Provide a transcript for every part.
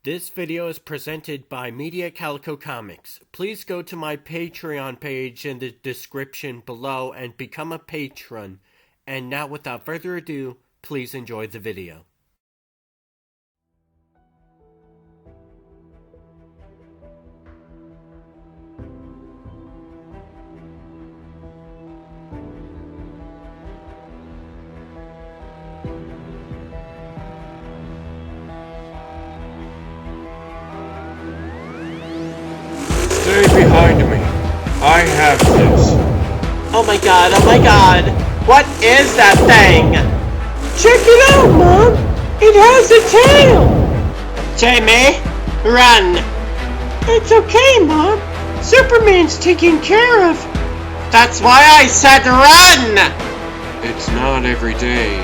This video is presented by Media Calico Comics. Please go to my Patreon page in the description below and become a patron. And now, without further ado, please enjoy the video. Stay behind me. I have this. Oh my god, what is that thing? Check it out, Mom! It has a tail! Jamie, run! It's okay, Mom. Superman's taken care of. That's why I said run! It's not every day,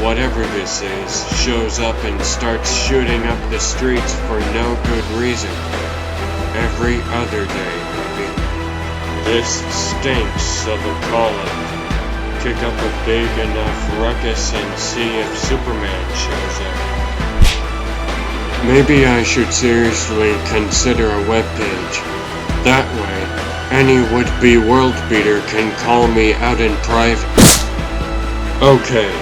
whatever this is, shows up and starts shooting up the streets for no good reason. Every other day, maybe. This stinks of a call-up. Kick up a big enough ruckus and see if Superman shows up. Maybe I should seriously consider a webpage. That way, any would-be world beater can call me out in private. Okay,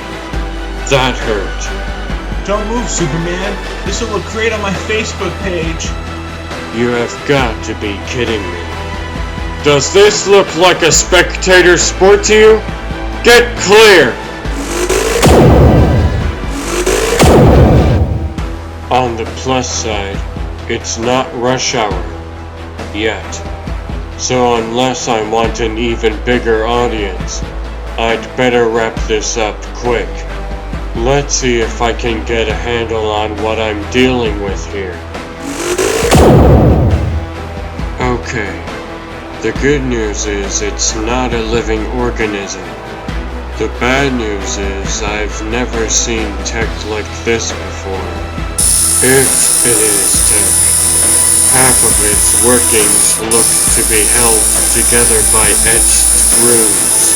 that hurt. Don't move, Superman. This will look great on my Facebook page. You have got to be kidding me. Does this look like a spectator sport to you? Get clear! On the plus side, it's not rush hour. Yet. So unless I want an even bigger audience, I'd better wrap this up quick. Let's see if I can get a handle on what I'm dealing with here. Okay, the good news is it's not a living organism. The bad news is I've never seen tech like this before. If it is tech, half of its workings look to be held together by etched runes.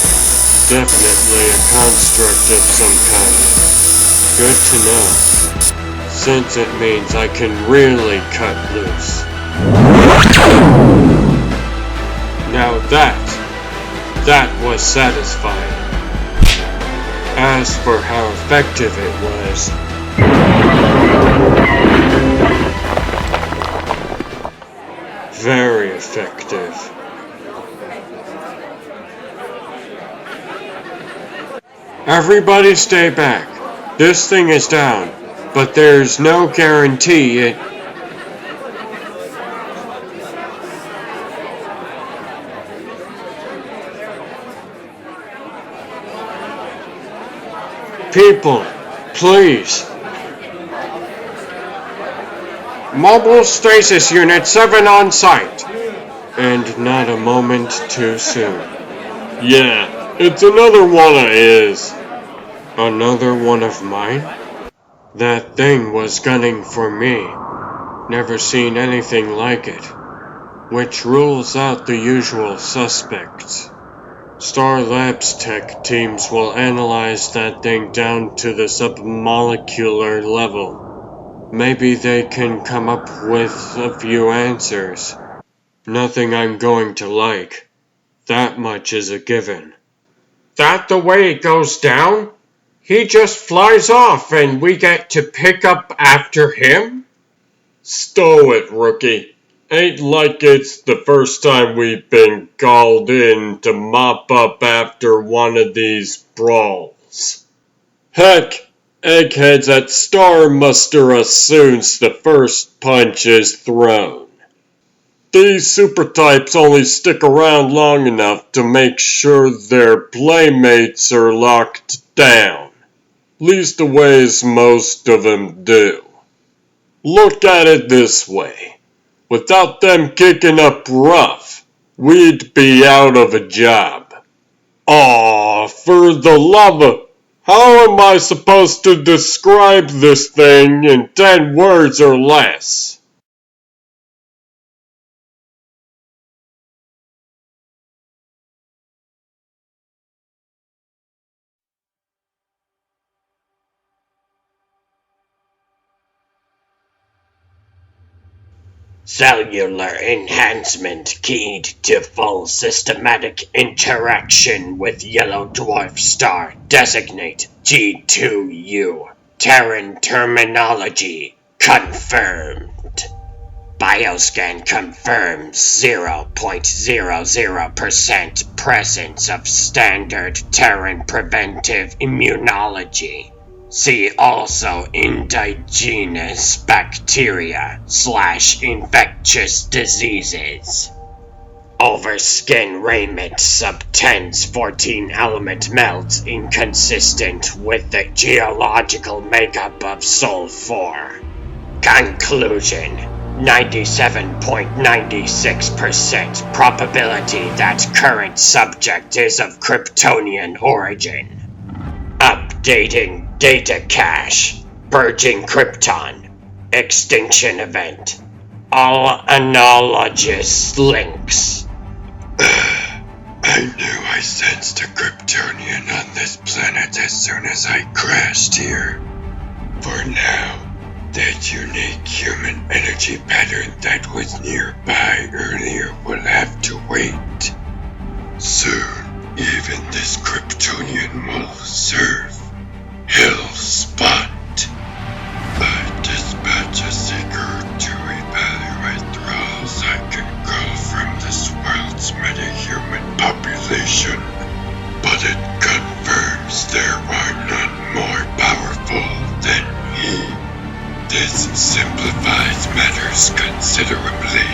Definitely a construct of some kind. Good to know, since it means I can really cut loose. Now that was satisfying. As for how effective it was, very effective. Everybody stay back. This thing is down, but there's no guarantee it... People, please. Mobile stasis unit 7 on site. And not a moment too soon. Yeah, it's another one of his. Another one of mine? That thing was gunning for me. Never seen anything like it. Which rules out the usual suspects. Star Labs tech teams will analyze that thing down to the submolecular level. Maybe they can come up with a few answers. Nothing I'm going to like. That much is a given. That the way it goes down? He just flies off and we get to pick up after him? Stow it, rookie. Ain't like it's the first time we've been called in to mop up after one of these brawls. Heck, eggheads at Star muster as soon as the first punch is thrown. These super types only stick around long enough to make sure their playmates are locked down. Least the ways most of them do. Look at it this way. Without them kicking up rough, we'd be out of a job. Aw, for the love of... How am I supposed to describe this thing in 10 words or less? Cellular enhancement keyed to full systematic interaction with yellow dwarf star. Designate G2U. Terran terminology confirmed. Bioscan confirms 0.00% presence of standard Terran preventive immunology. See also indigenous bacteria/infectious diseases. Overskin raiment subtends 14 element melts inconsistent with the geological makeup of Sol 4. Conclusion: 97.96% probability that current subject is of Kryptonian origin. Updating data cache. Purging Krypton. Extinction event. All analogous links. I knew I sensed a Kryptonian on this planet as soon as I crashed here. For now, that unique human energy pattern that was nearby earlier will have to wait. Soon, even this Kryptonian will serve hellspont. I dispatch a seeker to evaluate thralls I can cull from this world's metahuman population, but it confirms there are none more powerful than he. This simplifies matters considerably.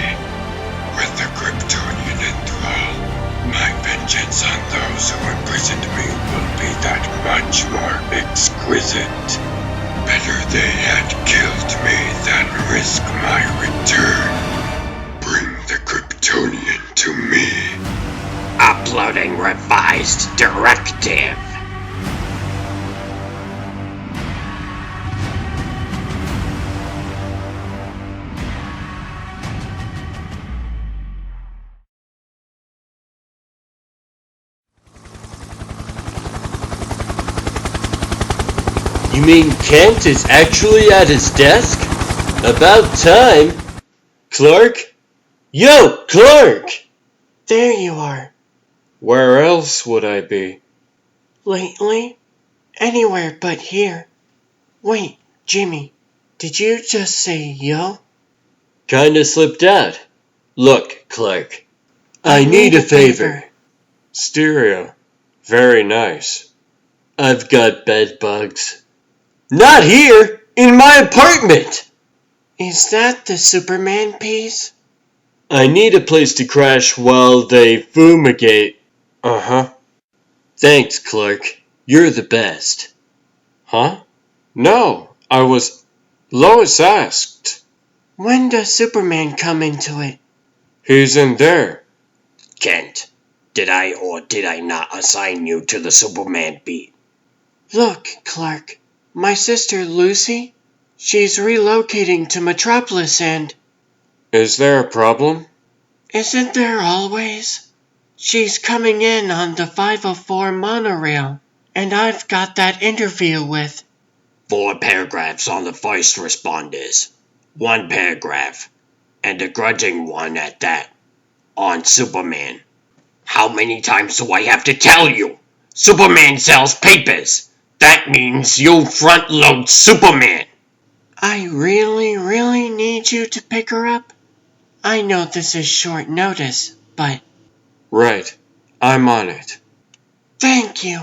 With the Kryptonian enthralled, my vengeance on those who imprisoned me will be that much more exquisite. Better they had killed me than risk my return. Bring the Kryptonian to me. Uploading revised directive. You mean Kent is actually at his desk? About time. Clark? Yo, Clark! There you are. Where else would I be? Lately? Anywhere but here. Wait, Jimmy, did you just say yo? Kinda slipped out. Look, Clark, I need a favor. Stereo. Very nice. I've got bed bugs. Not here! In my apartment! Is that the Superman piece? I need a place to crash while they fumigate. Uh-huh. Thanks, Clark. You're the best. Huh? No, I was... Lois asked. When does Superman come into it? He's in there. Kent, did I or did I not assign you to the Superman beat? Look, Clark, my sister Lucy, she's relocating to Metropolis and... Is there a problem? Isn't there always? She's coming in on the 504 monorail, and I've got that interview with... 4 paragraphs on the first responders. 1 paragraph, and a grudging one at that, on Superman. How many times do I have to tell you? Superman sells papers. That means you front load Superman. I really need you to pick her up. I know this is short notice, but... Right. I'm on it. Thank you.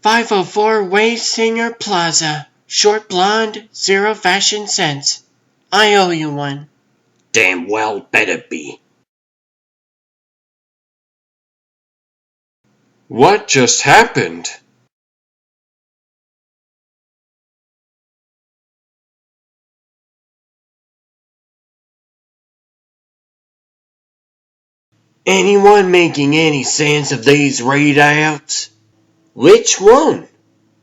504 Way Singer Plaza. Short blonde, 0 fashion sense. I owe you one. Damn well better be. What just happened? Anyone making any sense of these readouts? Which one?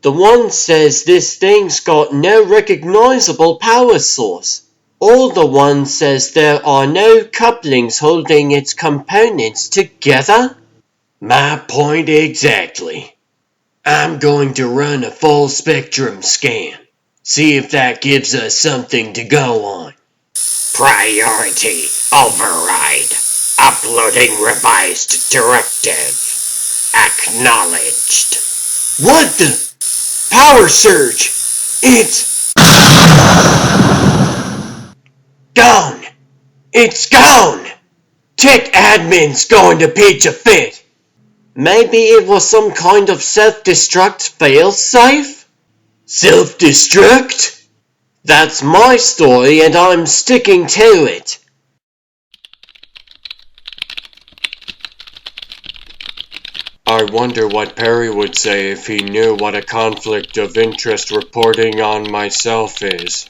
The one says this thing's got no recognizable power source. Or the one says there are no couplings holding its components together? My point exactly. I'm going to run a full spectrum scan. See if that gives us something to go on. Priority override. Uploading revised directive. Acknowledged. What the? Power surge! It's gone! It's gone! Tech admin's going to pitch a fit. Maybe it was some kind of self-destruct failsafe? Self-destruct? That's my story and I'm sticking to it. I wonder what Perry would say if he knew what a conflict of interest reporting on myself is.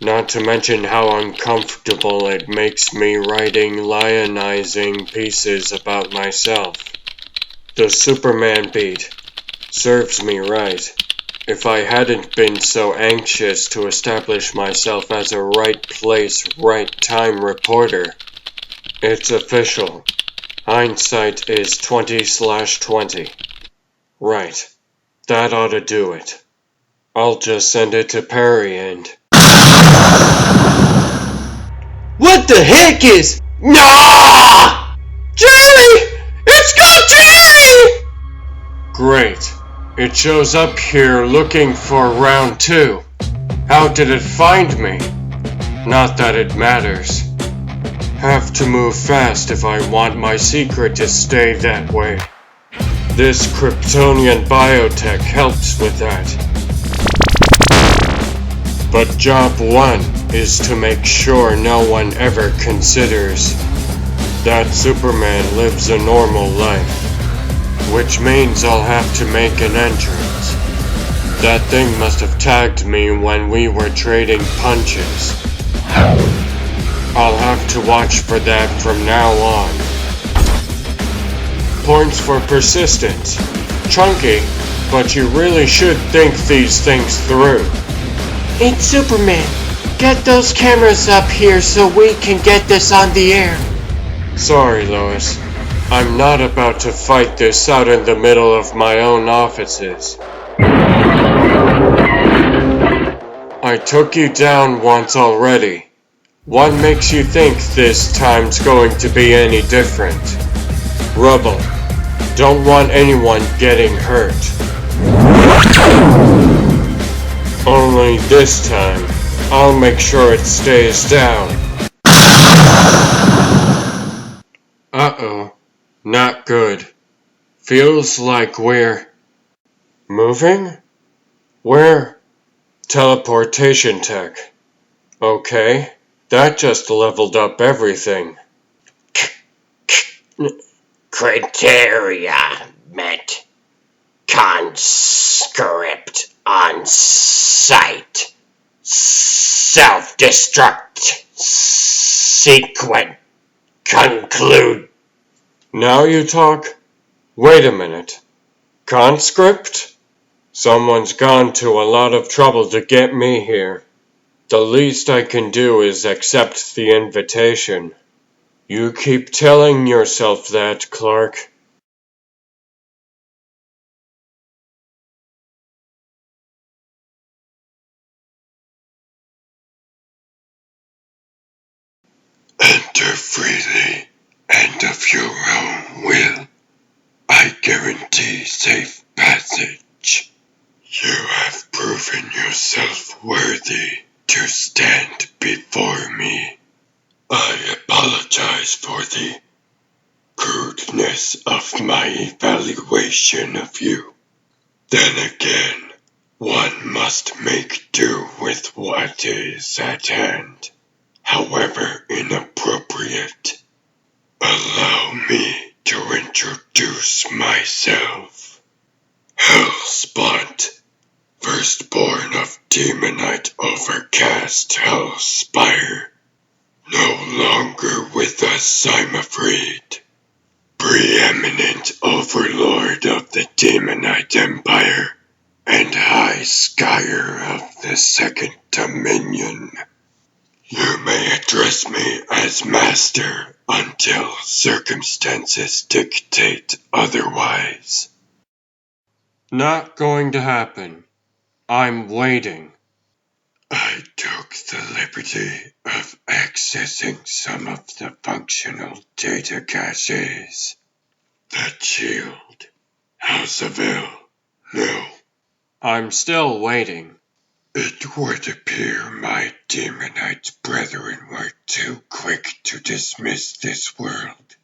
Not to mention how uncomfortable it makes me writing lionizing pieces about myself. The Superman beat serves me right. If I hadn't been so anxious to establish myself as a right place, right time reporter. It's official. Hindsight is 20/20. Right. That ought to do it. I'll just send it to Perry and... What the heck is... No! Jerry! It's got Jerry! Great. It shows up here looking for round 2. How did it find me? Not that it matters. Have to move fast if I want my secret to stay that way. This Kryptonian biotech helps with that. But job 1 is to make sure no one ever considers that Superman lives a normal life, which means I'll have to make an entrance. That thing must have tagged me when we were trading punches. I'll have to watch for that from now on. Points for persistence. Chunky, but you really should think these things through. It's Superman. Get those cameras up here so we can get this on the air. Sorry, Lois. I'm not about to fight this out in the middle of my own offices. I took you down once already. What makes you think this time's going to be any different? Rubble. Don't want anyone getting hurt. Only this time, I'll make sure it stays down. Uh-oh. Not good. Feels like we're... moving? Where? Teleportation tech. Okay. That just leveled up everything. Criteria met. Conscript on site. Self-destruct sequence. Conclude. Now you talk? Wait a minute. Conscript? Someone's gone to a lot of trouble to get me here. The least I can do is accept the invitation. You keep telling yourself that, Clark. Enter freely and of your own will. I guarantee safe passage. You have proven yourself worthy to stand before me. I apologize for the crudeness of my evaluation of you. Then again, one must make do with what is at hand, however inappropriate. Allow me to introduce myself. Hellspont, firstborn of demonite overcast Hellspire. No longer with us, I'm afraid. Preeminent overlord of the demonite empire and high skyer of the second dominion. You may address me as master until circumstances dictate otherwise. Not going to happen. I'm waiting. I took the liberty of accessing some of the functional data caches. The Shield. House of L. No. I'm still waiting. It would appear my demonite brethren were too quick to dismiss this world.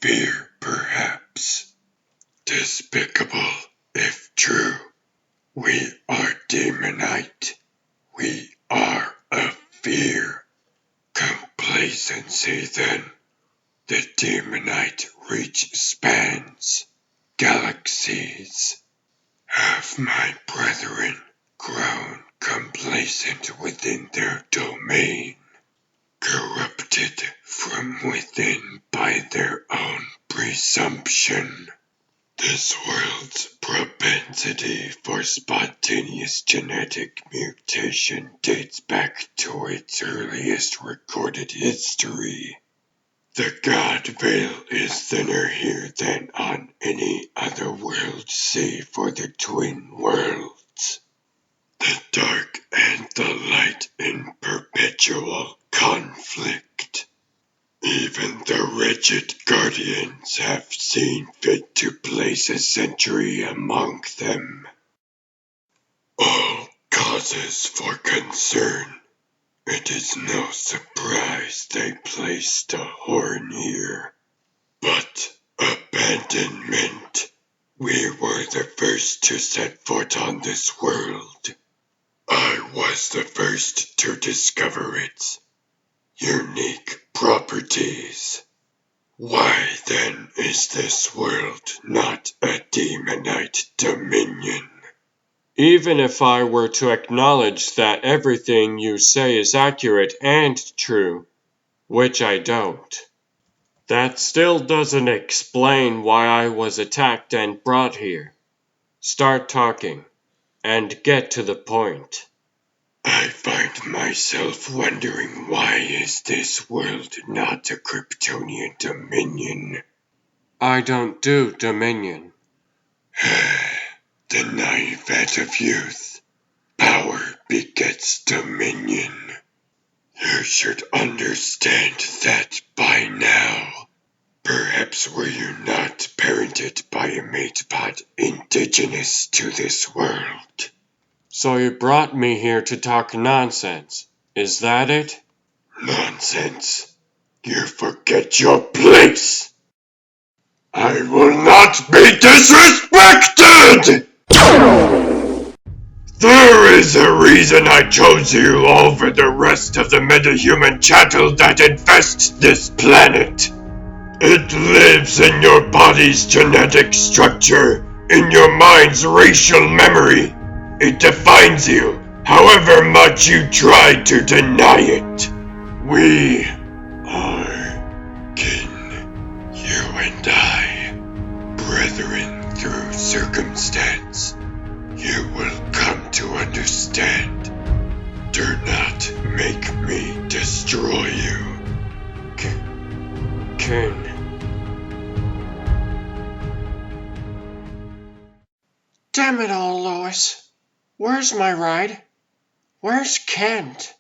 Fear, perhaps. Despicable, if true. We are demonite. We are of fear. Complacency, then. The demonite reach spans galaxies. Have my brethren grown complacent within their domain, corrupted from within by their own presumption? This world's propensity for spontaneous genetic mutation dates back to its earliest recorded history. The God veil is thinner here than on any other world save for the twin worlds. The dark and the light in perpetual conflict. Even the wretched guardians have seen fit to place a sentry among them. All causes for concern. It is no surprise they placed a horn here. But abandonment. We were the first to set foot on this world. I was the first to discover its unique properties. Why then is this world not a demonite dominion? Even if I were to acknowledge that everything you say is accurate and true, which I don't, that still doesn't explain why I was attacked and brought here. Start talking, and get to the point. I find myself wondering, why is this world not a Kryptonian dominion? I don't do dominion. The naivete of youth. Power begets dominion. You should understand that by now. Perhaps were you not parented by a mate pod indigenous to this world? So you brought me here to talk nonsense. Is that it? Nonsense. You forget your place. I will not be disrespected! There is a reason I chose you over the rest of the metahuman chattel that infests this planet. It lives in your body's genetic structure, in your mind's racial memory. It defines you, however much you try to deny it. We are kin, you and I, brethren through circumstance. You will come to understand. Do not make me destroy you. Kin. Damn it all, Lois. Where's my ride? Where's Kent?